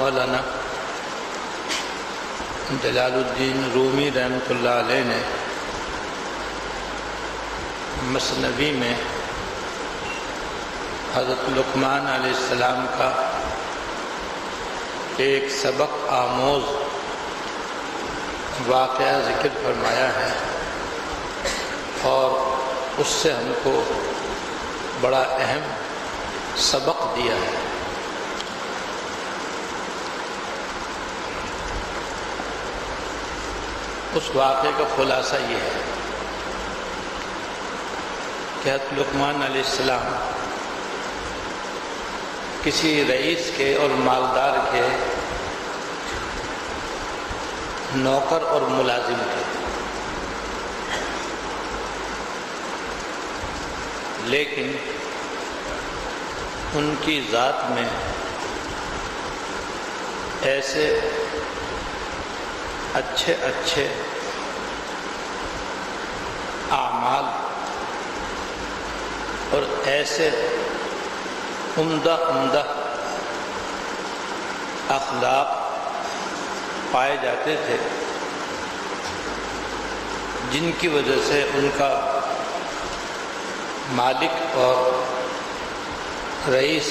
مولانا جلال الدین رومی رحمۃ اللہ علیہ نے مثنوی میں حضرت لقمان علیہ السلام کا ایک سبق آموز واقعہ ذکر فرمایا ہے اور اس سے ہم کو بڑا اہم سبق دیا ہے۔ اس واقعے کا خلاصہ یہ ہے کہ حضرت لقمان علیہ السلام کسی رئیس کے اور مالدار کے نوکر اور ملازم تھے، لیکن ان کی ذات میں ایسے اچھے اچھے اعمال اور ایسے عمدہ اخلاق پائے جاتے تھے جن کی وجہ سے ان کا مالک اور رئیس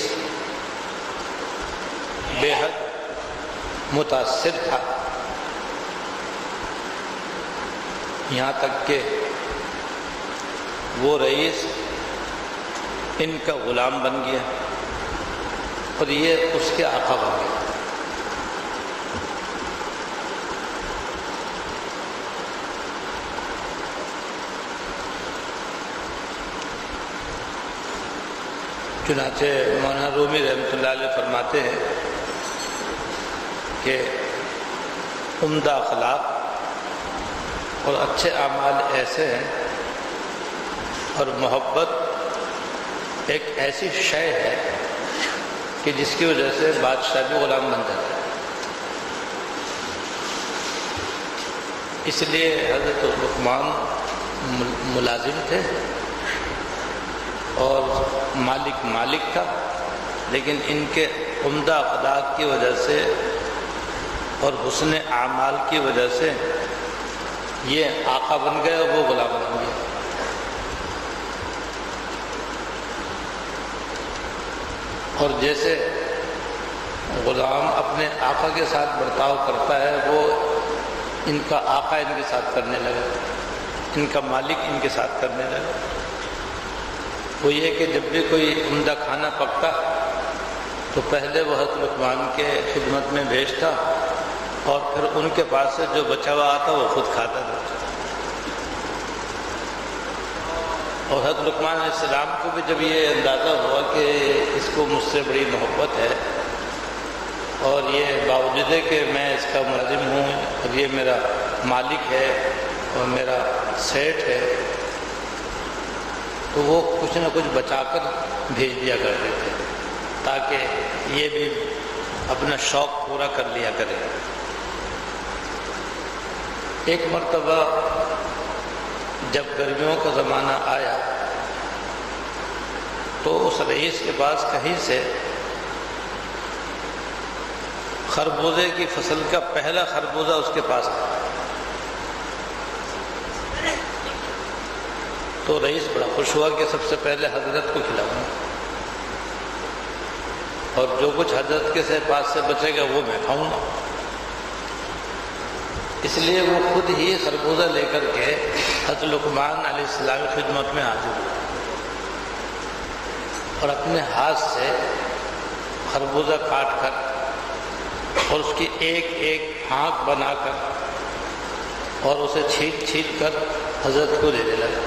بے حد متاثر تھا، یہاں تک کہ وہ رئیس ان کا غلام بن گیا اور یہ اس کے آقا بن گئے۔ چنانچہ مولانا رومی رحمۃ اللہ علیہ فرماتے ہیں کہ عمدہ اخلاق اور اچھے اعمال ایسے ہیں اور محبت ایک ایسی شے ہے کہ جس کی وجہ سے بادشاہ بھی غلام بن جاتا ہے۔ اس لیے حضرت لقمان ملازم تھے اور مالک تھا، لیکن ان کے عمدہ اخلاق کی وجہ سے اور حسن اعمال کی وجہ سے یہ آقا بن گئے اور وہ غلام بن گئے۔ اور جیسے غلام اپنے آقا کے ساتھ برتاؤ کرتا ہے وہ ان کا آقا ان کے ساتھ کرنے لگا، ان کا مالک ان کے ساتھ کرنے لگا۔ وہ یہ کہ جب بھی کوئی عمدہ کھانا پکتا تو پہلے وہ حضرت لقمان کے خدمت میں بھیجتا اور پھر ان کے پاس سے جو بچا ہوا آتا وہ خود کھاتا تھا۔ اور حضرت لقمان علیہ السلام کو بھی جب یہ اندازہ ہوا کہ اس کو مجھ سے بڑی محبت ہے اور یہ باوجود ہے کہ میں اس کا ملازم ہوں اور یہ میرا مالک ہے اور میرا سیٹ ہے، تو وہ کچھ نہ کچھ بچا کر بھیج دیا کرتے تھے تاکہ یہ بھی اپنا شوق پورا کر لیا کرے۔ ایک مرتبہ جب گرمیوں کا زمانہ آیا تو اس رئیس کے پاس کہیں سے خربوزے کی فصل کا پہلا خربوزہ اس کے پاس تھا، تو رئیس بڑا خوش ہوا کہ سب سے پہلے حضرت کو کھلاؤں اور جو کچھ حضرت کے پاس سے بچے گا وہ میں کھاؤں گا۔ اس لیے وہ خود ہی خربوزہ لے کر کے حضرت لقمان علیہ السلام کی خدمت میں حاضر ہوئے اور اپنے ہاتھ سے خربوزہ کاٹ کر اور اس کی ایک ایک پھانک بنا کر اور اسے چھیل کر حضرت کو دینے لگا۔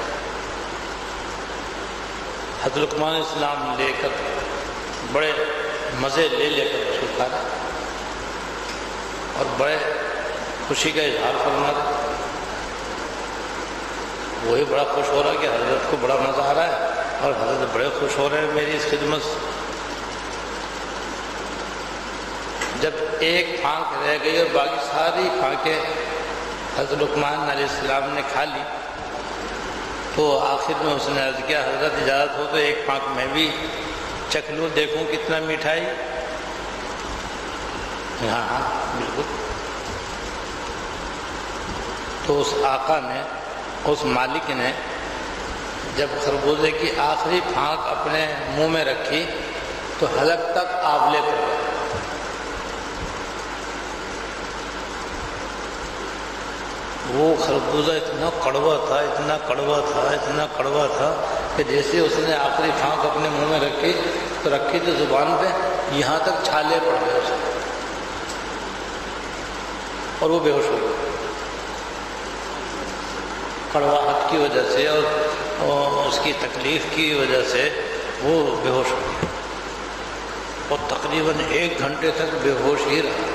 حضرت لقمان علیہ السلام لے کر بڑے مزے لے کر اس کو کھایا اور بڑے خوشی کا اظہار فرما رہے۔ وہی بڑا خوش ہو رہا کہ حضرت کو بڑا مزہ آ رہا ہے اور حضرت بڑے خوش ہو رہے ہیں میری اس خدمت سے۔ جب ایک پھانک رہ گئی اور باقی ساری پھانکیں حضرت لقمان علیہ السلام نے کھا لی تو آخر میں اس نے عرض کیا حضرت اجازت ہو تو ایک پھانک میں بھی چکھ لوں، دیکھوں کتنا میٹھائی۔ ہاں ہاں بالکل. تو اس آقا نے، اس مالک نے جب خربوزے کی آخری پھانک اپنے منہ میں رکھی تو حلق تک آبلے پڑ گئے. وہ خربوزہ اتنا کڑوا تھا، اتنا کڑوا تھا، اتنا کڑوا تھا کہ جیسے اس نے آخری پھانک اپنے منہ میں رکھی تو زبان پہ یہاں تک چھالے پڑ گئے اسے، اور وہ بے ہوش ہو گیا کڑواہٹ کی وجہ سے اور اس کی تکلیف کی وجہ سے. وہ بے ہوش ہو گیا اور تقریباً 1 گھنٹے تک بے ہوش ہی رہا.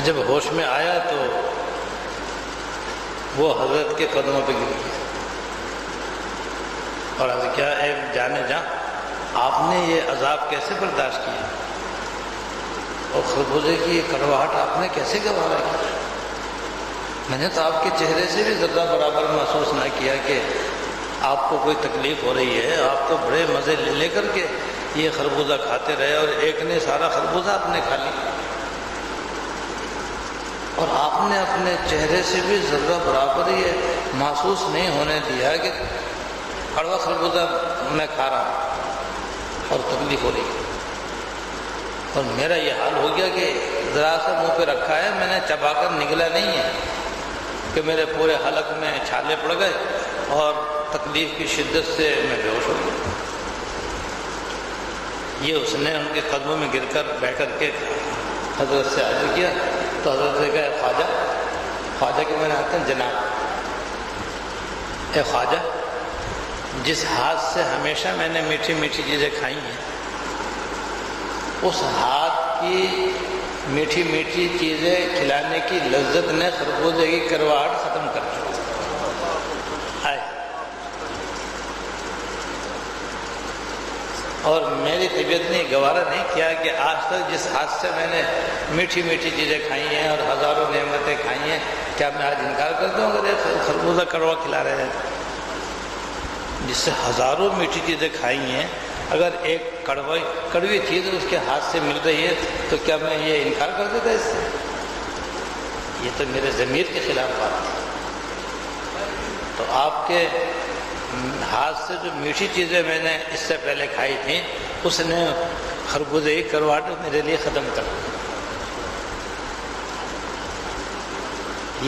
جب ہوش میں آیا تو وہ حضرت کے قدموں پہ گر گیا اور عرض کیا، اے جانے جاں، آپ نے یہ عذاب کیسے برداشت کیا اور خربوزے کی یہ کڑواہٹ آپ نے کیسے گوارا کیا؟ میں نے تو آپ کے چہرے سے بھی ذرہ برابر محسوس نہ کیا کہ آپ کو کوئی تکلیف ہو رہی ہے. آپ تو بڑے مزے لے کر کے یہ خربوزہ کھاتے رہے اور ایک نے سارا خربوزہ آپ نے کھا لیا، اور آپ نے اپنے چہرے سے بھی ذرہ برابر یہ محسوس نہیں ہونے دیا کہ کڑوا خربوزہ میں کھا رہا ہوں اور تکلیف ہو رہی ہے. اور میرا یہ حال ہو گیا کہ ذرا سا منہ پہ رکھا ہے، میں نے چبا کر نگلا نہیں ہے کہ میرے پورے حلق میں چھالے پڑ گئے اور تکلیف کی شدت سے میں بے ہوش ہو گیا. یہ اس نے ان کے قدموں میں گر کر بیٹھ کر کے حضرت سے عرض کیا تو حضرت نے کہا، خواجہ، خواجہ کے میں نے آتا ہوں جناب، اے خواجہ، جس ہاتھ سے ہمیشہ میں نے میٹھی میٹھی چیزیں کھائی ہیں، اس ہاتھ کی میٹھی میٹھی چیزیں کھلانے کی لذت نے خربوزے کی کرواہٹ ختم کر دی. اور میری طبیعت نے گوارا نہیں کیا کہ آج تک جس ہاتھ سے میں نے میٹھی میٹھی چیزیں کھائی ہیں اور ہزاروں نعمتیں کھائی ہیں، کیا میں آج انکار کرتا ہوں اگر ایک خربوزہ کڑوا کھلا رہے ہیں؟ جس سے ہزاروں میٹھی چیزیں کھائی ہیں، اگر ایک کڑوی چیز اس کے ہاتھ سے مل رہی ہے تو کیا میں یہ انکار کر دیتا اس سے؟ یہ تو میرے ضمیر کے خلاف بات ہے. تو آپ کے ہاتھ سے جو میٹھی چیزیں میں نے اس سے پہلے کھائی تھیں، اس نے خربوزے کی کرواہٹ میرے لیے ختم کر دی.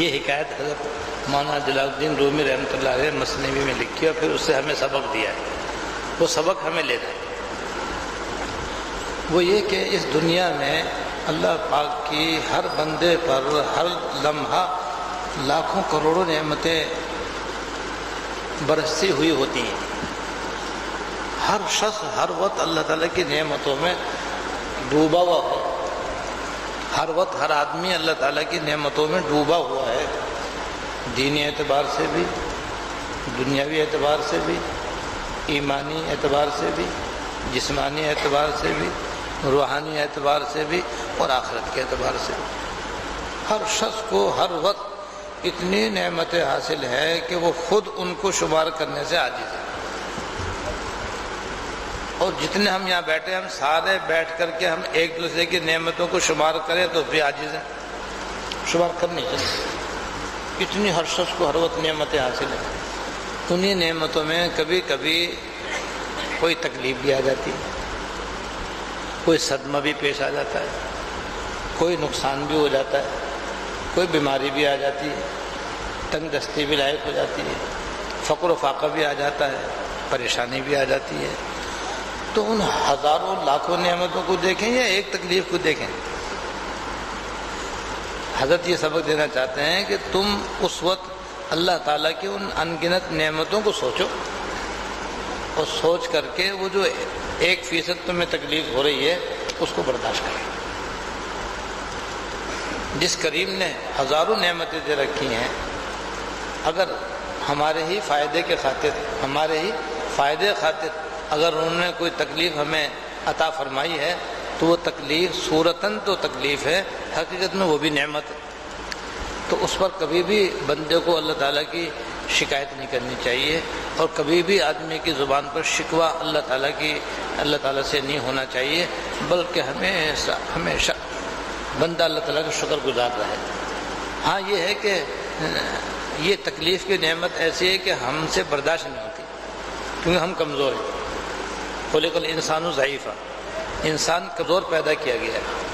یہ حکایت حضرت مولانا جلال الدین رومی رحمۃ اللہ علیہ مثنوی میں لکھی اور پھر اس سے ہمیں سبق دیا ہے. وہ سبق ہمیں لینا ہے، وہ یہ کہ اس دنیا میں اللہ پاک کی ہر بندے پر ہر لمحہ لاکھوں کروڑوں نعمتیں برستی ہوئی ہوتی ہیں. ہر شخص ہر وقت اللہ تعالیٰ کی نعمتوں میں ڈوبا ہوا ہے. ہر وقت ہر آدمی اللہ تعالیٰ کی نعمتوں میں ڈوبا ہوا ہے، دینی اعتبار سے بھی، دنیاوی اعتبار سے بھی، ایمانی اعتبار سے بھی، جسمانی اعتبار سے بھی، روحانی اعتبار سے بھی اور آخرت کے اعتبار سے بھی. ہر شخص کو ہر وقت اتنی نعمتیں حاصل ہے کہ وہ خود ان کو شمار کرنے سے عاجز ہے. اور جتنے ہم یہاں بیٹھے ہم سارے بیٹھ کر کے ہم ایک دوسرے کی نعمتوں کو شمار کریں تو بھی عاجز ہیں، شمار کرنی چاہیے. اتنی ہر شخص کو ہر وقت نعمتیں حاصل ہیں. انہی نعمتوں میں کبھی کبھی کوئی تکلیف بھی آ جاتی ہے، کوئی صدمہ بھی پیش آ جاتا ہے، کوئی نقصان بھی ہو جاتا ہے، کوئی بیماری بھی آ جاتی ہے، تنگ دستی بھی لاحق ہو جاتی ہے، فقر و فاقہ بھی آ جاتا ہے، پریشانی بھی آ جاتی ہے. تو ان ہزاروں لاکھوں نعمتوں کو دیکھیں یا ایک تکلیف کو دیکھیں. حضرت یہ سبق دینا چاہتے ہیں کہ تم اس وقت اللہ تعالیٰ کی ان ان گنت نعمتوں کو سوچو اور سوچ کر کے وہ جو 1% تمہیں تکلیف ہو رہی ہے اس کو برداشت کریں. جس کریم نے ہزاروں نعمتیں دے رکھی ہیں، اگر ہمارے ہی فائدے کے خاطر، ہمارے ہی فائدے خاطر اگر انہوں نے کوئی تکلیف ہمیں عطا فرمائی ہے تو وہ تکلیف صورتاً تو تکلیف ہے، حقیقت میں وہ بھی نعمت ہے. تو اس پر کبھی بھی بندے کو اللہ تعالیٰ کی شکایت نہیں کرنی چاہیے، اور کبھی بھی آدمی کی زبان پر شکوہ اللہ تعالیٰ سے نہیں ہونا چاہیے، بلکہ ہمیشہ بندہ اللہ تعالیٰ کا شکر گزار رہے۔ ہاں یہ ہے کہ یہ تکلیف کی نعمت ایسی ہے کہ ہم سے برداشت نہیں ہوتی، کیونکہ ہم کمزور ہیں۔ خلق الانسان ضعیفا، انسان کمزور پیدا کیا گیا ہے،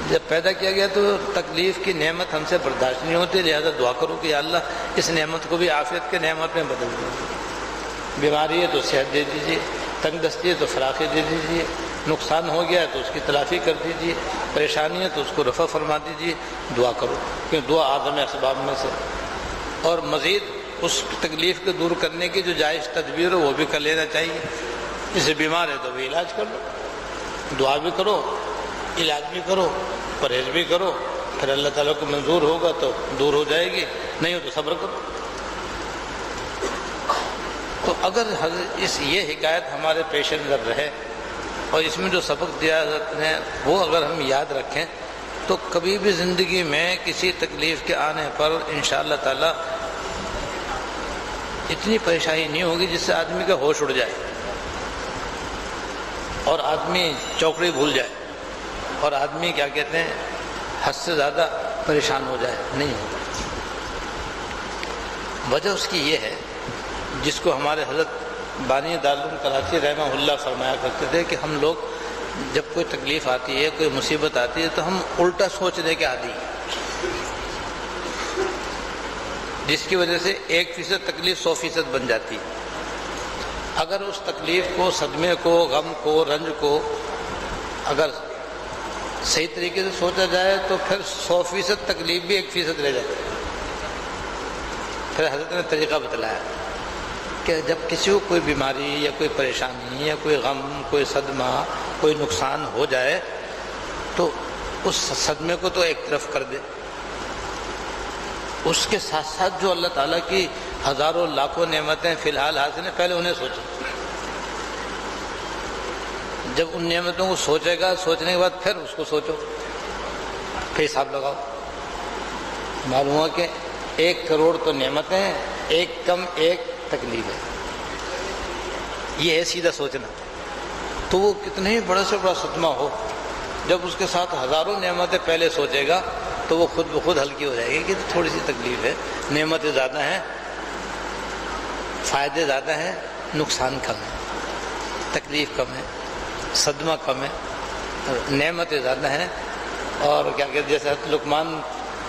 جب پیدا کیا گیا تو تکلیف کی نعمت ہم سے برداشت نہیں ہوتی، لہذا دعا کرو کہ یا اللہ اس نعمت کو بھی عافیت کے نعمت میں بدل دیجیے، بیماری ہے تو صحت دے دیجیے، تنگ دستی ہے تو فراخی دے دیجیے، نقصان ہو گیا ہے تو اس کی تلافی کر دیجیے، پریشانی ہے تو اس کو رفع فرما دیجیے۔ دعا کرو، کیونکہ دعا اعظم اسباب میں سے، اور مزید اس تکلیف کو دور کرنے کی جو جائز تدبیر ہو وہ بھی کر لینا چاہیے۔ جسے بیمار ہے تو بھی علاج کر لو، دعا بھی کرو، علاج بھی کرو، پرہیز بھی کرو، پھر اللہ تعالیٰ کو منظور ہوگا تو دور ہو جائے گی، نہیں ہو تو صبر کرو۔ تو اگر یہ حکایت ہمارے پیش نظر رہے اور اس میں جو سبق دیا ہے وہ اگر ہم یاد رکھیں تو کبھی بھی زندگی میں کسی تکلیف کے آنے پر انشاءاللہ تعالیٰ اتنی پریشانی نہیں ہوگی جس سے آدمی کا ہوش اڑ جائے اور آدمی چوکڑی بھول جائے اور آدمی کیا کہتے ہیں حد سے زیادہ پریشان ہو جائے، نہیں ہوگا۔ وجہ اس کی یہ ہے جس کو ہمارے حضرت بانی دارالعلوم کراچی رحمہ اللہ فرمایا کرتے تھے کہ ہم لوگ جب کوئی تکلیف آتی ہے، کوئی مصیبت آتی ہے تو ہم الٹا سوچنے کے عادی ہیں، جس کی وجہ سے 1% تکلیف 100% بن جاتی ہے۔ اگر اس تکلیف کو، صدمے کو، غم کو، رنج کو اگر صحیح طریقے سے سوچا جائے تو پھر 100% تکلیف بھی 1% رہ جاتی ہے۔ پھر حضرت نے طریقہ بتلایا کہ جب کسی کو کوئی بیماری یا کوئی پریشانی یا کوئی غم، کوئی صدمہ، کوئی نقصان ہو جائے تو اس صدمے کو تو ایک طرف کر دے، اس کے ساتھ ساتھ جو اللہ تعالیٰ کی ہزاروں لاکھوں نعمتیں فی الحال حاصل ہیں پہلے انہیں سوچے۔ جب ان نعمتوں کو سوچے گا، سوچنے کے بعد پھر اس کو سوچو، پھر حساب لگاؤ، معلوم ہوا کہ 1 کروڑ تو نعمتیں ہیں، 1 کم 1 تکلیف ہے، یہ ہے سیدھا سوچنا۔ تو وہ کتنے ہی بڑے سے بڑا صدمہ ہو، جب اس کے ساتھ ہزاروں نعمتیں پہلے سوچے گا تو وہ خود بخود ہلکی ہو جائے گی کہ تھوڑی سی تکلیف ہے، نعمتیں زیادہ ہیں، فائدے زیادہ ہیں، نقصان کم ہے، تکلیف کم ہے، صدمہ کم ہے، نعمتیں زیادہ ہیں۔ اور کیا کہتے جیسے لقمان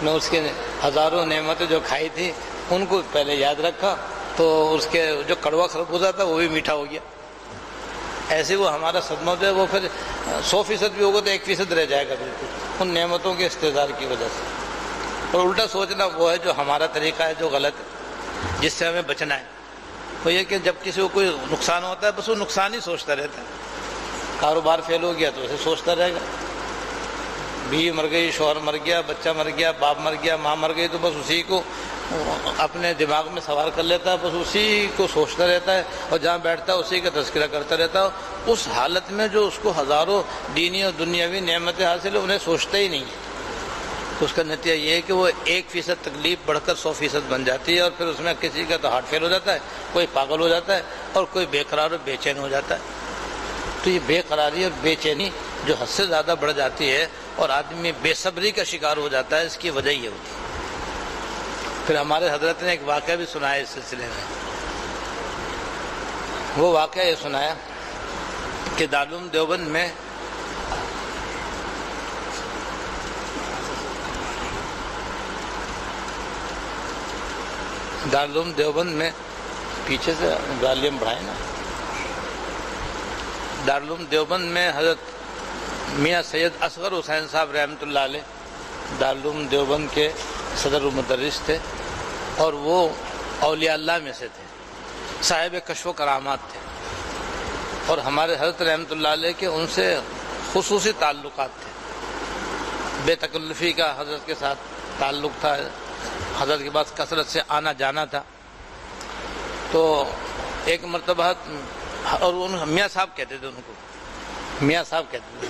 نے اس کے ہزاروں نعمتیں جو کھائی تھی ان کو پہلے یاد رکھا تو اس کے جو کڑوا خربوزہ تھا وہ بھی میٹھا ہو گیا۔ ایسے وہ ہمارا صدمہ جو ہے وہ پھر 100% بھی ہوگا تو 1% رہ جائے گا بالکل، ان نعمتوں کے استحضار کی وجہ سے۔ اور الٹا سوچنا وہ ہے جو ہمارا طریقہ ہے، جو غلط ہے، جس سے ہمیں بچنا ہے۔ وہ یہ کہ جب کسی کو کوئی نقصان ہوتا ہے بس وہ نقصان ہی سوچتا رہتا ہے، کاروبار فیل ہو گیا تو اسے سوچتا رہے گا، بیوی مر گئی، شوہر مر گیا، بچہ مر گیا، باپ مر گیا، ماں مر گئی، تو بس اسی کو اپنے دماغ میں سوار کر لیتا ہے، بس اسی کو سوچتا رہتا ہے اور جہاں بیٹھتا ہے اسی کا تذکرہ کرتا رہتا ہے۔ اس حالت میں جو اس کو ہزاروں دینی اور دنیاوی نعمتیں حاصل ہیں انہیں سوچتا ہی نہیں ہے، تو اس کا نتیجہ یہ ہے کہ وہ 1% تکلیف بڑھ کر 100% بن جاتی ہے، اور پھر اس میں کسی کا تو ہارٹ فیل ہو جاتا ہے، کوئی پاگل ہو جاتا ہے، اور کوئی بے قرار اور بے چین ہو جاتا ہے۔ تو یہ بے قراری اور بے چینی جو حد سے زیادہ بڑھ جاتی ہے اور آدمی بے صبری کا شکار ہو جاتا ہے، اس کی وجہ یہ ہوتی ہے۔ پھر ہمارے حضرت نے ایک واقعہ بھی سنایا اس سلسلے میں، وہ واقعہ یہ سنایا کہ دارالعلوم دیوبند میں پیچھے سے والیوم بڑھائیں نا، دارالعلوم دیوبند میں حضرت میاں سید اصغر حسین صاحب رحمۃ اللہ علیہ دارالعلوم دیوبند کے صدر و مدرس تھے، اور وہ اولیاء اللہ میں سے تھے، صاحب کشف و کرامات تھے، اور ہمارے حضرت رحمۃ اللہ علیہ کے ان سے خصوصی تعلقات تھے، بے تکلفی کا حضرت کے ساتھ تعلق تھا، حضرت کے پاس کثرت سے آنا جانا تھا۔ تو ایک مرتبہ، اور میاں صاحب کہتے تھے ان کو، میاں صاحب کہتے تھے،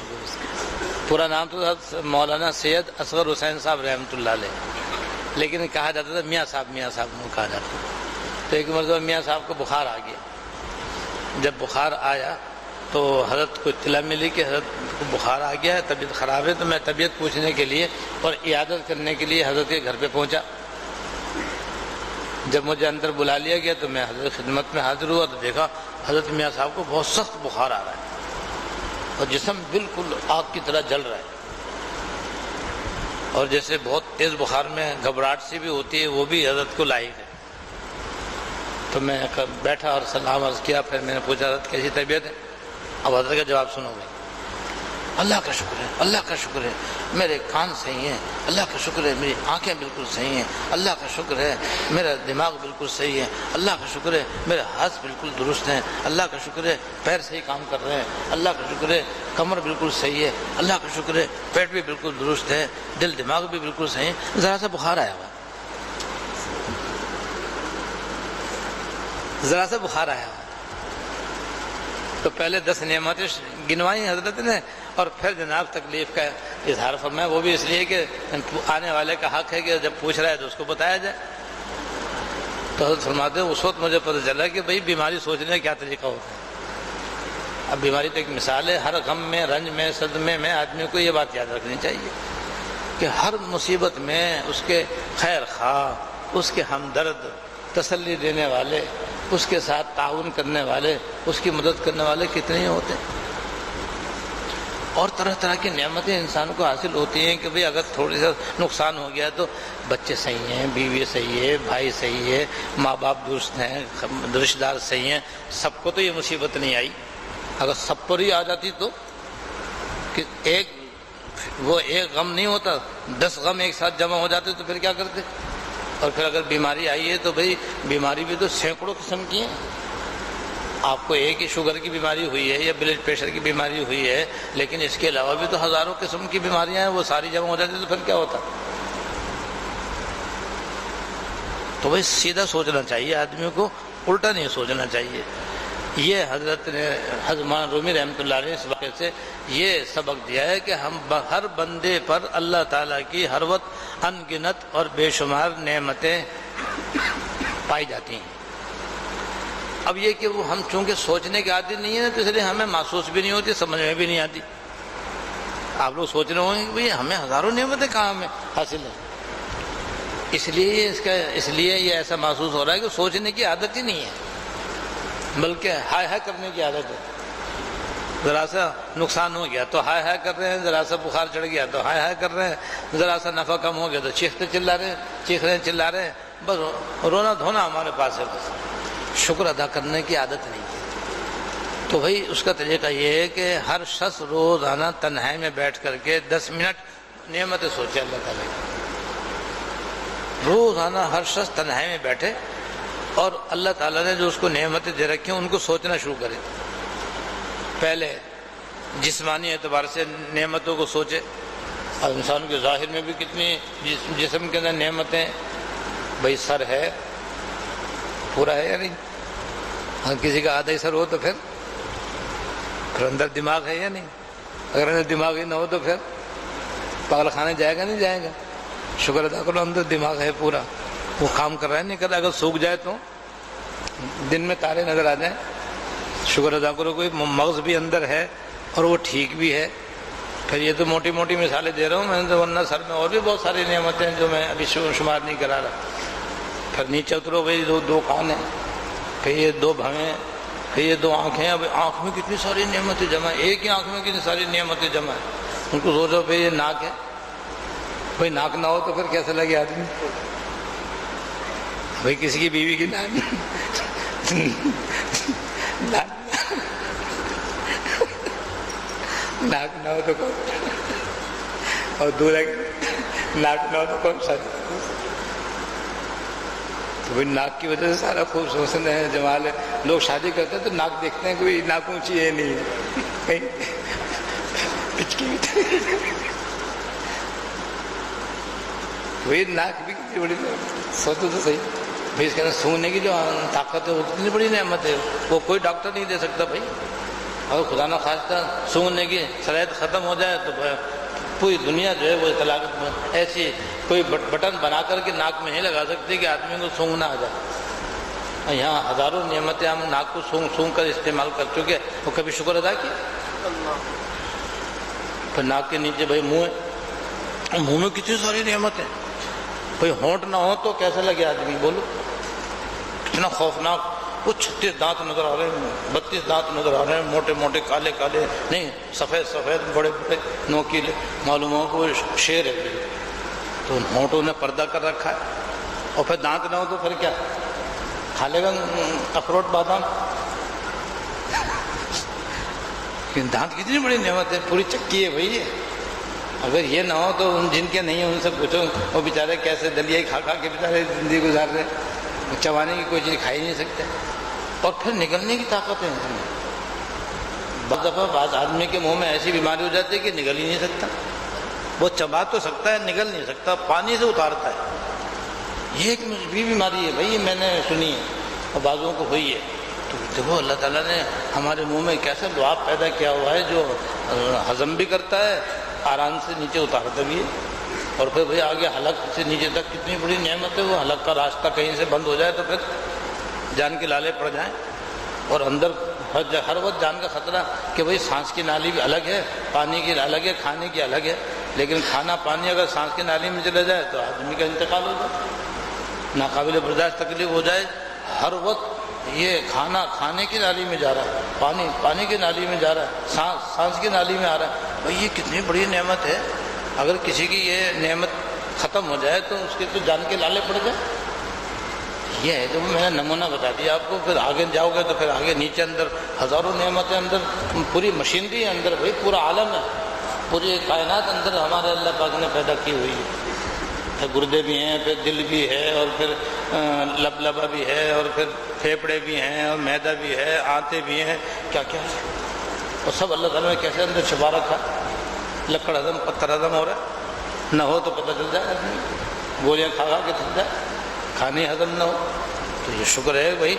پورا نام تو مولانا سید اصغر حسین صاحب رحمۃ اللہ علیہ، لیکن کہا جاتا تھا میاں صاحب، میاں صاحب کو کہا جاتا تھا۔ تو ایک مرتبہ میاں صاحب کو بخار آ گیا. جب بخار آیا تو حضرت کو اطلاع ملی کہ حضرت کو بخار آ گیا ہے, طبیعت خراب ہے. تو میں طبیعت پوچھنے کے لیے اور عیادت کرنے کے لیے حضرت کے گھر پہ پہنچا. جب مجھے اندر بلا لیا گیا تو میں حضرت خدمت میں حاضر ہوا تو دیکھا حضرت میاں صاحب کو بہت سخت بخار آ رہا ہے اور جسم بالکل آگ کی طرح جل رہا ہے, اور جیسے بہت تیز بخار میں گھبراہٹ سی بھی ہوتی ہے وہ بھی حضرت کو لاحق ہے. تو میں بیٹھا اور سلام عرض کیا. پھر میں نے پوچھا حضرت کیسی طبیعت ہے؟ اب حضرت کا جواب سنو گے. اللہ کا شکر ہے, اللہ کا شکر ہے, میرے کان صحیح ہیں, اللہ کا شکر ہے, میری آنکھیں بالکل صحیح ہیں, اللہ کا شکر ہے, میرا دماغ بالکل صحیح ہے, اللہ کا شکر ہے, میرے ہاتھ بالکل درست ہیں, اللہ کا شکر ہے, پیر صحیح کام کر رہے ہیں, اللہ کا شکر ہے, کمر بالکل صحیح ہے, اللہ کا شکر ہے, پیٹ بھی بالکل درست ہے, دل دماغ بھی بالکل صحیح ہے. ذرا سا بخار آیا ہوا, ذرا سا بخار آیا ہوا. تو پہلے 10 نعمتیں گنوائی حضرت نے اور پھر جناب تکلیف کا اظہار فرمایا. وہ بھی اس لیے کہ آنے والے کا حق ہے کہ جب پوچھ رہا ہے تو اس کو بتایا جائے. تو حضرت فرماتے ہیں اس وقت مجھے پتہ چلا کہ بھئی بیماری سوچنے کا کیا طریقہ ہوتا ہے. اب بیماری تو ایک مثال ہے. ہر غم میں, رنج میں, صدمے میں آدمی کو یہ بات یاد رکھنی چاہیے کہ ہر مصیبت میں اس کے خیر خواہ, اس کے ہمدرد, تسلی دینے والے, اس کے ساتھ تعاون کرنے والے, اس کی مدد کرنے والے کتنے ہوتے ہیں. اور طرح طرح کی نعمتیں انسان کو حاصل ہوتی ہیں کہ بھئی اگر تھوڑی سا نقصان ہو گیا تو بچے صحیح ہیں, بیوی صحیح ہے, بھائی صحیح ہے, ماں باپ درست ہیں, رشتہ دار صحیح ہیں. سب کو تو یہ مصیبت نہیں آئی. اگر سب پر ہی آ جاتی تو کہ ایک غم نہیں ہوتا, 10 غم ایک ساتھ جمع ہو جاتے تو پھر کیا کرتے. اور پھر اگر بیماری آئی ہے تو بھئی بیماری بھی تو سینکڑوں قسم کی ہیں. آپ کو ایک ہی شوگر کی بیماری ہوئی ہے یا بلڈ پریشر کی بیماری ہوئی ہے, لیکن اس کے علاوہ بھی تو ہزاروں قسم کی بیماریاں ہیں, وہ ساری جمع ہو جاتی تو پھر کیا ہوتا. تو بھئی سیدھا سوچنا چاہیے آدمی کو, الٹا نہیں سوچنا چاہیے. یہ حضرت نے حضرت رومی رحمۃ اللہ علیہ اس واقعے سے یہ سبق دیا ہے کہ ہم ہر بندے پر اللہ تعالیٰ کی ہر وقت ان گنت اور بے شمار نعمتیں پائی جاتی ہیں. اب یہ کہ وہ ہم چونکہ سوچنے کے عادی نہیں ہیں تو اس لیے ہمیں محسوس بھی نہیں ہوتی, سمجھ میں بھی نہیں آتی. آپ لوگ سوچ رہے ہوں گے کہ بھئی ہمیں ہزاروں نعمتیں کہاں ہمیں حاصل ہیں. اس لیے یہ ایسا محسوس ہو رہا ہے کہ سوچنے کی عادت ہی نہیں ہے, بلکہ ہائے ہائے کرنے کی عادت ہے. ذرا سا نقصان ہو گیا تو ہائے ہائے کر رہے ہیں, ذرا سا بخار چڑھ گیا تو ہائے ہائے کر رہے ہیں, ذرا سا نفع کم ہو گیا تو چیختے چلا رہے ہیں, چیخ رہے ہیں, چلا رہے ہیں. بس رونا دھونا ہمارے پاس ہے, بس شکر ادا کرنے کی عادت نہیں ہے. تو بھائی اس کا طریقہ یہ ہے کہ ہر شخص روزانہ تنہائی میں بیٹھ کر کے 10 منٹ نعمتیں سوچے اللہ تعالیٰ کی. روزانہ ہر شخص تنہائی میں بیٹھے اور اللہ تعالیٰ نے جو اس کو نعمتیں دے رکھی ہیں ان کو سوچنا شروع کرے. پہلے جسمانی اعتبار سے نعمتوں کو سوچے. اور انسان کے ظاہر میں بھی کتنی جسم کے اندر نعمتیں. بھائی سر ہے, پورا ہے یا نہیں؟ ہاں کسی کا آدھا ہی سر ہو تو پھر اندر دماغ ہے یا نہیں؟ اگر اندر دماغ ہی نہ ہو تو پھر پاگل خانے جائے گا نہیں جائے گا؟ شکر ادا کرو اندر دماغ ہے پورا, وہ کام کر رہا ہے نہیں کر رہا. اگر سوکھ جائے تو دن میں تارے نظر آ جائیں, شکر ادا کرو کوئی مغز بھی اندر ہے اور وہ ٹھیک بھی ہے. پھر یہ تو موٹی موٹی مثالیں دے رہا ہوں میں, ورنہ سر میں اور بھی بہت ساری نعمتیں ہیں جو میں ابھی شمار نہیں کرا رہا. پھر نیچے اترو بھائی, دو کان ہیں, پھر یہ 2 بھویں, پھر یہ 2 آنکھیں. اب آنکھ میں کتنی ساری نعمتیں جمع ہیں, ایک ہی آنکھ میں کتنی ساری نعمتیں جمع ہیں. ان کو سوچو بھائی یہ ناک ہے, بھائی ناک نہ ہو تو پھر کیسے لگے آدمی. بھائی کسی کی بیوی کی ناک نہ ہو تو کون, اور دور ناک نہ ہو تو کون شادی. تو بھائی ناک کی وجہ سے سارا خوبصورت ہے, جمال ہے. لوگ شادی کرتے ہیں تو ناک دیکھتے ہیں کوئی ناک اونچی ہے نہیں ہے, کہیں پچکی وہی ناک بھی کتنی بڑی سوچو تو صحیح. بھائی اس کے اندر سونگنے کی جو طاقت ہے وہ کتنی بڑی نعمت ہے, وہ کوئی ڈاکٹر نہیں دے سکتا. بھائی اگر خدا نہ خواستہ سونگنے کی صلاحیت ختم ہو جائے تو پوری دنیا جو ہے وہ طلاق ایسی کوئی بٹن بنا کر کے ناک میں نہیں لگا سکتی کہ آدمی کو سونگنا آ جائے. یہاں ہزاروں نعمتیں ہم ناک کو سونگ سونگ کر استعمال کر چکے، وہ کبھی شکر ادا کیا؟ پھر ناک کے نیچے بھائی منہ ہے، منہ میں کتنی ساری نعمتیں، بھائی ہونٹ نہ ہو تو کیسا لگے آدمی؟ بولو کتنا خوفناک، وہ 36 دانت نظر آ رہے ہیں، 32 دانت نظر آ رہے ہیں، موٹے موٹے کالے کالے نہیں، سفید سفید بڑے بڑے نوکیلے، معلوم ہو کہ وہ شیر ہے۔ تو ہونٹوں نے پردہ کر رکھا ہے، اور پھر دانت نہ ہو تو پھر کیا کھا لے گا؟ اخروٹ بادام۔ دانت کتنی بڑی نعمت ہے، پوری چکی ہے بھائی یہ۔ اگر یہ نہ ہو تو جن کے نہیں ہیں ان سے پوچھو، وہ بیچارے کیسے دلیہ کھا کھا کے بیچارے زندگی گزار رہے ہیں، چبانے کی کوئی چیز کھا ہی نہیں سکتے، اور پھر نگلنے کی طاقت ہے ان میں۔ بعض دفعہ بعض آدمی کے منہ میں ایسی بیماری ہو جاتی ہے کہ نگل ہی نہیں سکتا، وہ چبا تو سکتا ہے نگل نہیں سکتا، پانی سے اتارتا ہے۔ یہ ایک بھی بیماری ہے بھائی، میں نے سنی ہے اور بعضوں کو ہوئی ہے۔ تو دیکھو اللہ تعالیٰ نے ہمارے منہ میں کیسا لعاب پیدا کیا ہوا ہے جو ہضم بھی کرتا ہے، آرام سے نیچے اتارتا بھی ہے، اور پھر بھئی آگے حلق سے نیچے تک کتنی بڑی نعمت ہے۔ وہ حلق کا راستہ کہیں سے بند ہو جائے تو پھر جان کے لالے پڑ جائیں، اور اندر ہر وقت جان کا خطرہ کہ بھئی سانس کی نالی بھی الگ ہے، پانی کی الگ ہے، کھانے کی الگ ہے، لیکن کھانا پانی اگر سانس کی نالی میں چلا جائے تو آدمی کا انتقال ہو جائے، ناقابل برداشت تکلیف ہو جائے۔ ہر وقت یہ کھانا کھانے کی نالی میں جا رہا ہے، پانی پانی کی نالی میں جا رہا ہے، سانس کی نالی میں آ رہا ہے۔ بھئی یہ کتنی بڑی نعمت ہے، اگر کسی کی یہ نعمت ختم ہو جائے تو اس کے تو جان کے لالے پڑ جائے۔ یہ ہے جو میں نے نمونہ بتا دیا آپ کو، پھر آگے جاؤ گے تو پھر آگے نیچے اندر ہزاروں نعمتیں، اندر پوری مشینری ہے، اندر بھائی پورا عالم ہے، پوری کائنات اندر ہمارے اللہ پاک نے پیدا کی ہوئی ہے۔ پھر گردے بھی ہیں، پھر دل بھی ہے، اور پھر لبلبا بھی ہے، اور پھر پھیپڑے بھی ہیں، اور معدہ بھی ہے، آنتے بھی ہیں، کیا کیا ہے، اور سب اللہ تعالیٰ نے کیسے اندر چھپا رکھا۔ لکڑ ہضم پتھر ہضم ہو رہا ہے، نہ ہو تو پتہ چل جائے آدمی، گولیاں کھا کھا کے تھک جائے، کھانے ہضم نہ ہو تو یہ شکر ہے بھائی۔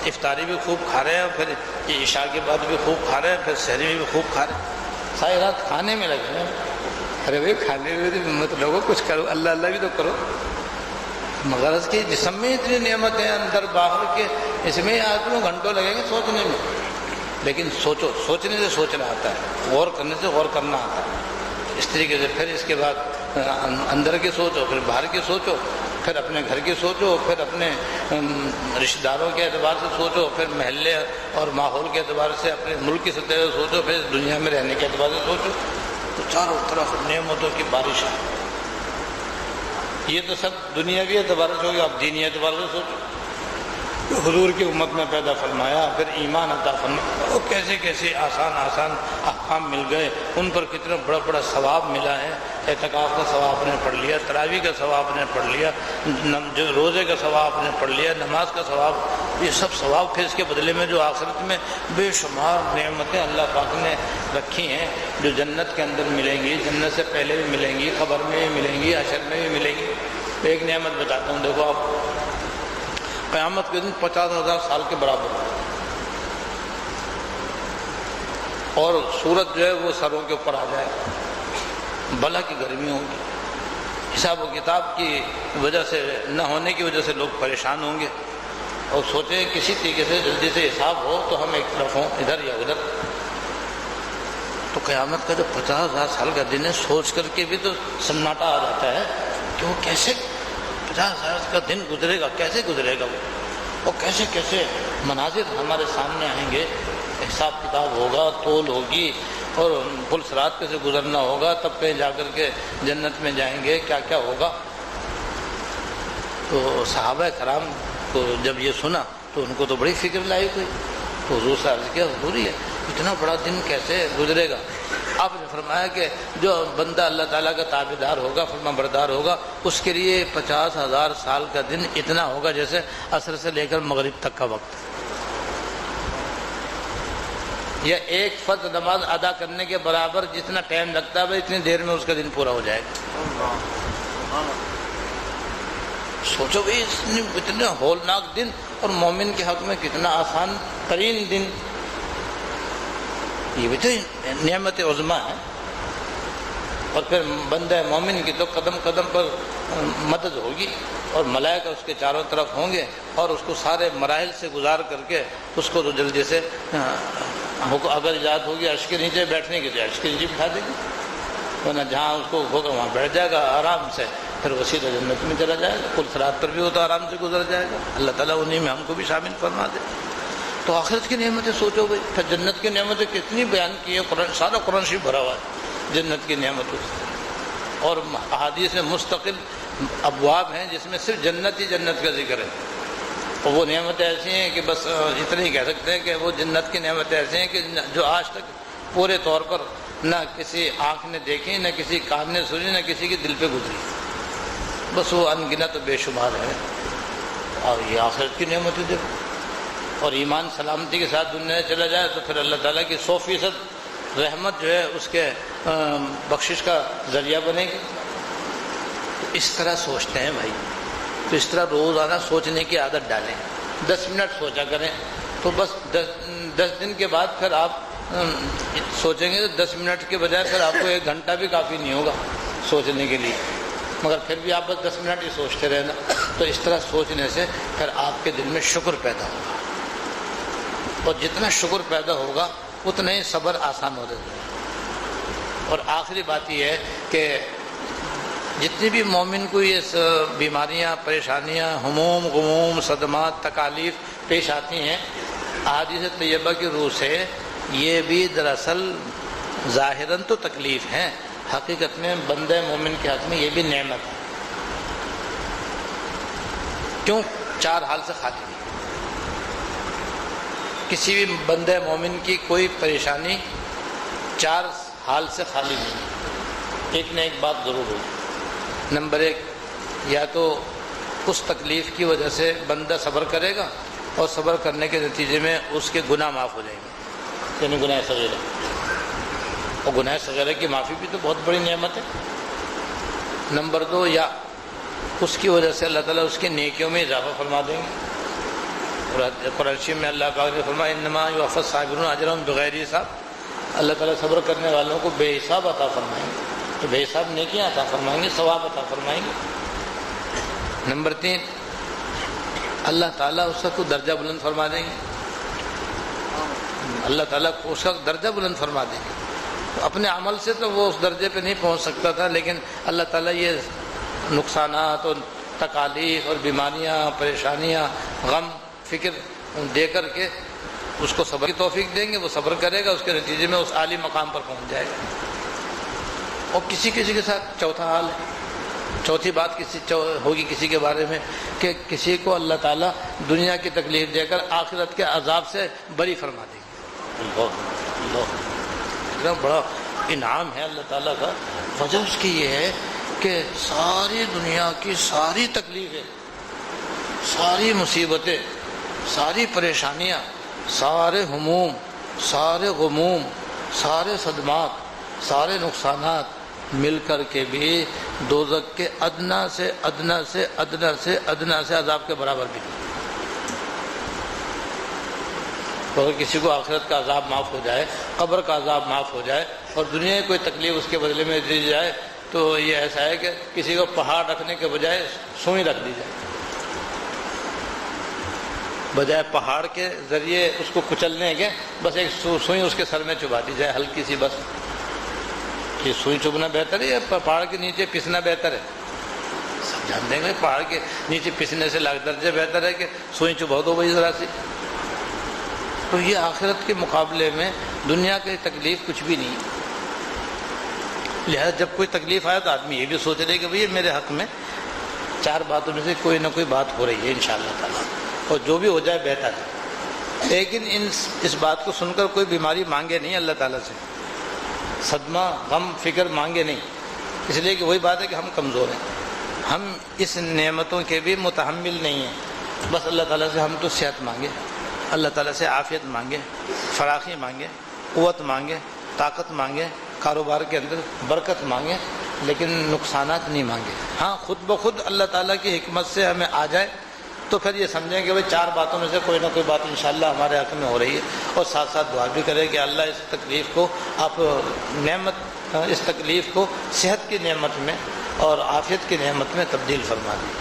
افطاری بھی خوب کھا رہے ہیں، پھر عشاء کے بعد بھی خوب کھا رہے ہیں، پھر سحری بھی خوب کھا رہے ہیں، ساری رات کھانے میں لگے ہیں۔ ارے بھائی کھانے میں بھی مت لوگو، کچھ کرو، اللہ اللہ بھی تو کرو۔ مگر اس کے جسم میں اتنی نعمتیں اندر باہر کے، اس میں آدمی کو گھنٹوں لگیں گے سوچنے میں، لیکن سوچو، سوچنے سے سوچنا آتا ہے، غور کرنے سے غور کرنا آتا ہے۔ اس طریقے سے پھر اس کے بعد اندر کی سوچو، پھر باہر کی سوچو، پھر اپنے گھر کی سوچو، پھر اپنے رشتہ داروں کے اعتبار سے سوچو، پھر محلے اور ماحول کے اعتبار سے اپنے ملک کی سطح سے سوچو، پھر دنیا میں رہنے کے اعتبار سے سوچو، تو چاروں طرف نعمتوں کی بارش ہے۔ یہ تو سب دنیاوی اعتبار سے ہوگی، اب دینی اعتبار سے سوچو۔ حضور کی امت میں پیدا فرمایا، پھر ایمان عطا فرمایا، وہ کیسے کیسے آسان آسان احکام مل گئے، ان پر کتنا بڑا بڑا ثواب ملا ہے۔ اعتکاف کا ثواب نے پڑھ لیا، تراویح کا ثواب نے پڑھ لیا، روزے کا ثواب نے پڑھ لیا، نماز کا ثواب، یہ سب ثواب پھر اس کے بدلے میں جو آخرت میں بے شمار نعمتیں اللہ پاک نے رکھی ہیں، جو جنت کے اندر ملیں گی، جنت سے پہلے بھی ملیں گی، قبر میں بھی ملیں گی، حشر میں بھی ملیں گی۔ ایک نعمت بتاتا ہوں، دیکھو آپ، قیامت کے دن 50,000 سال کے برابر ہے، اور سورج جو ہے وہ سروں کے اوپر آ جائے، بلا کی گرمی ہوگی، حساب و کتاب کی وجہ سے نہ ہونے کی وجہ سے لوگ پریشان ہوں گے، اور سوچیں کسی طریقے سے جلدی سے حساب ہو تو ہم ایک طرف ہوں، ادھر یا ادھر۔ تو قیامت کا جو 50,000 سال کا دن ہے، سوچ کر کے بھی تو سناٹا آ جاتا ہے کہ وہ کیسے 50,000 کا دن گزرے گا، کیسے گزرے گا وہ کیسے کیسے مناظر ہمارے سامنے آئیں گے، حساب کتاب ہوگا، تول ہوگی، اور پل صراط پہ سے گزرنا ہوگا، تب کہیں جا کر کے جنت میں جائیں گے، کیا کیا ہوگا۔ تو صحابہ کرام کو جب یہ سنا تو ان کو تو بڑی فکر لاحق ہوئی، تو حضور سے عرض کیا، حضور یہ اتنا بڑا دن کیسے گزرے گا؟ آپ نے فرمایا کہ جو بندہ اللہ تعالیٰ کا تابعدار ہوگا، فرما بردار ہوگا، اس کے لیے 50,000 سال کا دن اتنا ہوگا جیسے عصر سے لے کر مغرب تک کا وقت، یا ایک فرض نماز ادا کرنے کے برابر جتنا ٹائم لگتا ہے اتنی دیر میں اس کا دن پورا ہو جائے گا۔ سوچو بھائی اتنے ہولناک دن، اور مومن کے حق میں کتنا آسان ترین دن، یہ بھی تو نعمت عظمیٰ ہے۔ اور پھر بندہ مومن کی تو قدم قدم پر مدد ہوگی، اور ملائکہ اس کے چاروں طرف ہوں گے، اور اس کو سارے مراحل سے گزار کر کے اس کو تو جلدی سے اگر اجازت ہوگی عرش کے نیچے بیٹھنے کی تو عرش کے نیچے بٹھا دیں گے، ورنہ جہاں اس کو ہوگا وہاں بیٹھ جائے گا آرام سے، پھر وہ سیدھا جنت میں چلا جائے گا۔ پل صراط پر بھی وہ تو آرام سے گزر جائے گا۔ اللہ تعالیٰ انہیں میں ہم کو بھی شامل فرما دے۔ تو آخرت کی نعمتیں سوچو بھائی، پھر جنت کی نعمتیں کتنی بیان کی ہیں، قرآن سارا قرآن شریف بھرا ہوا ہے جنت کی نعمتوں سے، اور احادیث میں مستقل ابواب ہیں جس میں صرف جنت ہی جنت کا ذکر ہے۔ اور وہ نعمتیں ایسی ہیں کہ بس اتنا ہی کہہ سکتے ہیں کہ وہ جنت کی نعمتیں ایسی ہیں کہ جو آج تک پورے طور پر نہ کسی آنکھ نے دیکھی، نہ کسی کان نے سنی، نہ کسی کے دل پہ گزری، بس وہ ان گنت و بے شمار ہے۔ اور یہ آخرت کی نعمتیں دیکھو، اور ایمان سلامتی کے ساتھ دنیا چلا جائے تو پھر اللہ تعالیٰ کی 100% رحمت جو ہے اس کے بخشش کا ذریعہ بنے گی۔ تو اس طرح سوچتے ہیں بھائی، تو اس طرح روزانہ سوچنے کی عادت ڈالیں، 10 منٹ سوچا کریں، تو بس 10 دن کے بعد پھر آپ سوچیں گے تو 10 منٹ کے بجائے پھر آپ کو 1 گھنٹہ بھی کافی نہیں ہوگا سوچنے کے لیے، مگر پھر بھی آپ بس 10 منٹ ہی سوچتے رہنا۔ تو اس طرح سوچنے سے پھر آپ کے دل میں شکر پیدا ہوگا، اور جتنا شکر پیدا ہوگا اتنا ہی صبر آسان ہو جائے گا۔ اور آخری بات یہ ہے کہ جتنی بھی مومن کو یہ بیماریاں، پریشانیاں، ہموم، غموم، صدمات، تکالیف پیش آتی ہیں، احادیث طیبہ کی روح سے یہ بھی دراصل ظاہراً تو تکلیف ہیں، حقیقت میں بندہ مومن کے حق میں یہ بھی نعمت ہے۔ کیوں؟ 4 حال سے خالی نہیں۔ کسی بھی بندہ مومن کی کوئی پریشانی 4 حال سے خالی نہیں، ایک نہ ایک بات ضرور ہوگی۔ نمبر 1، یا تو اس تکلیف کی وجہ سے بندہ صبر کرے گا، اور صبر کرنے کے نتیجے میں اس کے گناہ معاف ہو جائیں گے، یعنی گناہ صغیرہ، اور گناہ صغیرہ کی معافی بھی تو بہت بڑی نعمت ہے۔ نمبر 2، یا اس کی وجہ سے اللہ تعالیٰ اس کی نیکیوں میں اضافہ فرما دیں گے۔ قرآن شریف میں اللہ پاک نے فرمایا انما یوفی الصابرون اجرهم بغیر حساب، اللہ تعالیٰ صبر کرنے والوں کو بے حساب عطا فرمائیں گے، تو بے حساب نیکیاں عطا فرمائیں گے، ثواب عطا فرمائیں گے۔ نمبر 3، اللہ تعالیٰ اس کا کوئی درجہ بلند فرما دیں گے، اللہ تعالیٰ کو اس کا درجہ بلند فرما دیں گے۔ اپنے عمل سے تو وہ اس درجے پہ نہیں پہنچ سکتا تھا، لیکن اللہ تعالیٰ یہ نقصانات اور تکالیف اور بیماریاں، پریشانیاں، غم، فکر دے کر کے اس کو صبر کی توفیق دیں گے، وہ صبر کرے گا، اس کے نتیجے میں اس عالی مقام پر پہنچ جائے گا۔ اور کسی کے ساتھ چوتھا حال ہے، چوتھی بات ہوگی کسی کے بارے میں کہ کسی کو اللہ تعالیٰ دنیا کی تکلیف دے کر آخرت کے عذاب سے بری فرما دے گی۔ اتنا بڑا انعام ہے اللہ تعالیٰ کا۔ وجہ اس کی یہ ہے کہ ساری دنیا کی ساری تکلیفیں، ساری مصیبتیں، ساری پریشانیاں، سارے ہموم، سارے غموم، سارے صدمات، سارے نقصانات مل کر کے بھی دوزخ کے ادنا سے ادنا سے ادنا سے ادنا سے عذاب کے برابر بھی نہیں۔ اگر کسی کو آخرت کا عذاب معاف ہو جائے، قبر کا عذاب معاف ہو جائے، اور دنیا کی کوئی تکلیف اس کے بدلے میں دی جائے، تو یہ ایسا ہے کہ کسی کو پہاڑ رکھنے کے بجائے سوئی رکھ دی جائے، بجائے پہاڑ کے ذریعے اس کو کچلنے کے بس ایک سوئی اس کے سر میں چبھا دی جائے، ہلکی سی بس۔ یہ سوئی چبھنا بہتر ہے یا پہاڑ کے نیچے پسنا بہتر ہے؟ سب جانتے ہیں کہ پہاڑ کے نیچے پسنے سے لاکھ درجے بہتر ہے کہ سوئی چبھا دو بھائی ذرا سی۔ تو یہ آخرت کے مقابلے میں دنیا کی تکلیف کچھ بھی نہیں۔ لہذا جب کوئی تکلیف آئے تو آدمی یہ بھی سوچ رہے کہ بھئی میرے حق میں 4 باتوں میں سے کوئی نہ کوئی بات ہو رہی ہے انشاءاللہ تعالیٰ، اور جو بھی ہو جائے بہتر ہے۔ لیکن اس بات کو سن کر کوئی بیماری مانگے نہیں اللہ تعالیٰ سے، صدمہ، غم، فکر مانگے نہیں، اس لیے کہ وہی بات ہے کہ ہم کمزور ہیں، ہم اس نعمتوں کے بھی متحمل نہیں ہیں۔ بس اللہ تعالیٰ سے ہم تو صحت مانگے، اللہ تعالیٰ سے عافیت مانگے، فراخی مانگے، قوت مانگے، طاقت مانگے، کاروبار کے اندر برکت مانگے، لیکن نقصانات نہیں مانگے۔ ہاں خود بخود اللہ تعالیٰ کی حکمت سے ہمیں آ جائے تو پھر یہ سمجھیں کہ بھئی 4 باتوں میں سے کوئی نہ کوئی بات انشاءاللہ ہمارے حق میں ہو رہی ہے، اور ساتھ ساتھ دعا بھی کرے کہ اللہ اس تکلیف کو آپ نعمت اس تکلیف کو صحت کی نعمت میں اور عافیت کی نعمت میں تبدیل فرما دی۔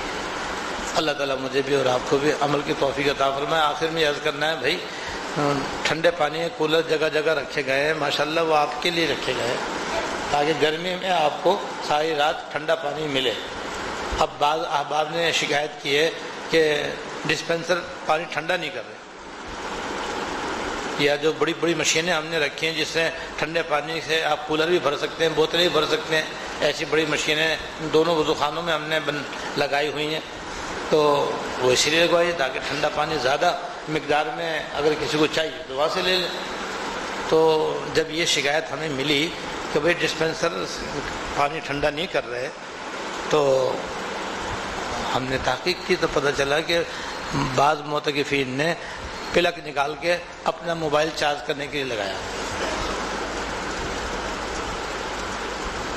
اللہ تعالیٰ مجھے بھی اور آپ کو بھی عمل کی توفیق عطا فرمائے۔ آخر میں عرض کرنا ہے بھائی، ٹھنڈے پانی کے کولر جگہ جگہ رکھے گئے ہیں، ماشاءاللہ وہ آپ کے لیے رکھے گئے ہیں تاکہ گرمی میں آپ کو ساری رات ٹھنڈا پانی ملے۔ اب بعض احباب نے شکایت کی ہے کہ ڈسپینسر پانی ٹھنڈا نہیں کر رہے، یا جو بڑی بڑی مشینیں ہم نے رکھی ہیں جس سے ٹھنڈے پانی سے آپ کولر بھی بھر سکتے ہیں، بوتلیں بھی بھر سکتے ہیں، ایسی بڑی مشینیں دونوں وضو خانوں میں ہم نے لگائی ہوئی ہیں۔ تو وہ اسی لیے لگوائی تاکہ ٹھنڈا پانی زیادہ مقدار میں اگر کسی کو چاہیے تو وہاں سے لے لیں۔ تو جب یہ شکایت ہمیں ملی کہ بھئی ڈسپینسر پانی ٹھنڈا نہیں کر رہے، تو ہم نے تحقیق کی تو پتہ چلا کہ بعض معتکفین نے پلک نکال کے اپنا موبائل چارج کرنے کے لیے لگایا۔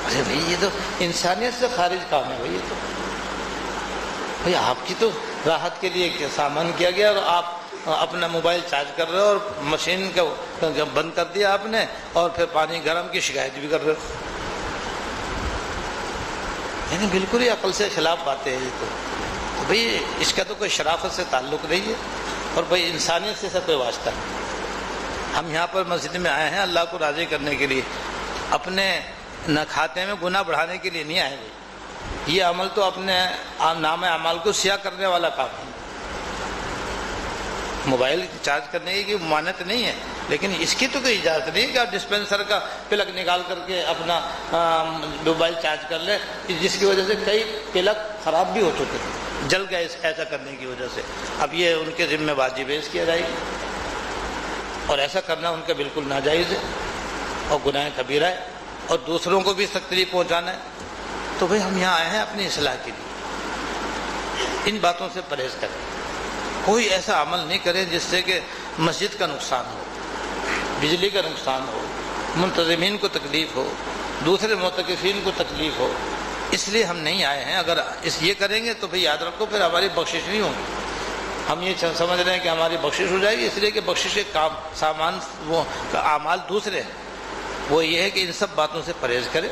ارے بھائی یہ تو انسانیت سے خارج کام ہے بھائی، یہ تو بھائی آپ کی تو راحت کے لیے سامان کیا گیا اور آپ اپنا موبائل چارج کر رہے ہو اور مشین کا بند کر دیا آپ نے، اور پھر پانی گرم کی شکایت بھی کر رہے ہو۔ یعنی بالکل ہی عقل سے خلاف باتیں ہیں یہ تو بھائی، اس کا تو کوئی شرافت سے تعلق نہیں ہے اور بھائی انسانیت سے کوئی واسطہ نہیں۔ ہم یہاں پر مسجد میں آئے ہیں اللہ کو راضی کرنے کے لیے، اپنے نہ کھاتے میں گناہ بڑھانے کے لیے نہیں آئے بھائی۔ یہ عمل تو اپنے نام اعمال کو سیاہ کرنے والا کام ہے۔ موبائل چارج کرنے کی ممانعت نہیں ہے، لیکن اس کی تو کوئی اجازت نہیں کہ آپ ڈسپینسر کا پلک نکال کر کے اپنا موبائل چارج کر لیں، جس کی وجہ سے کئی پلک خراب بھی ہو چکے ہیں، جل گئے ایسا کرنے کی وجہ سے۔ اب یہ ان کے ذمہ واجب ہے، اس کیا جائے گی، اور ایسا کرنا ان کا بالکل ناجائز ہے اور گناہ کبیرہ ہے، اور دوسروں کو بھی تکلیف پہنچانا ہے۔ تو بھئی ہم یہاں آئے ہیں اپنی اصلاح کے لیے، ان باتوں سے پرہیز کریں، کوئی ایسا عمل نہیں کریں جس سے کہ مسجد کا نقصان ہو، بجلی کا نقصان ہو، منتظمین کو تکلیف ہو، دوسرے معتکفین کو تکلیف ہو۔ اس لیے ہم نہیں آئے ہیں۔ اگر یہ کریں گے تو بھئی یاد رکھو پھر ہماری بخشش نہیں ہوگی۔ ہم یہ سمجھ رہے ہیں کہ ہماری بخشش ہو جائے گی، اس لیے کہ بخشش کے کام سامان وہ اعمال دوسرے ہیں۔ وہ یہ ہے کہ ان سب باتوں سے پرہیز کریں۔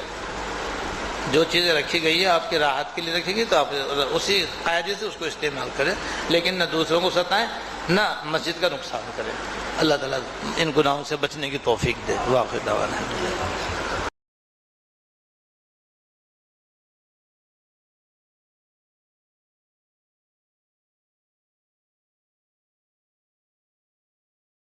جو چیزیں رکھی گئی ہے آپ کی راحت کے لیے رکھی گئی تو آپ اسی قاعدے سے اس کو استعمال کریں، لیکن نہ دوسروں کو ستائیں نہ مسجد کا نقصان کریں۔ اللہ تعالیٰ ان گناہوں سے بچنے کی توفیق دے۔ واقع دعوانا الحمدللہ۔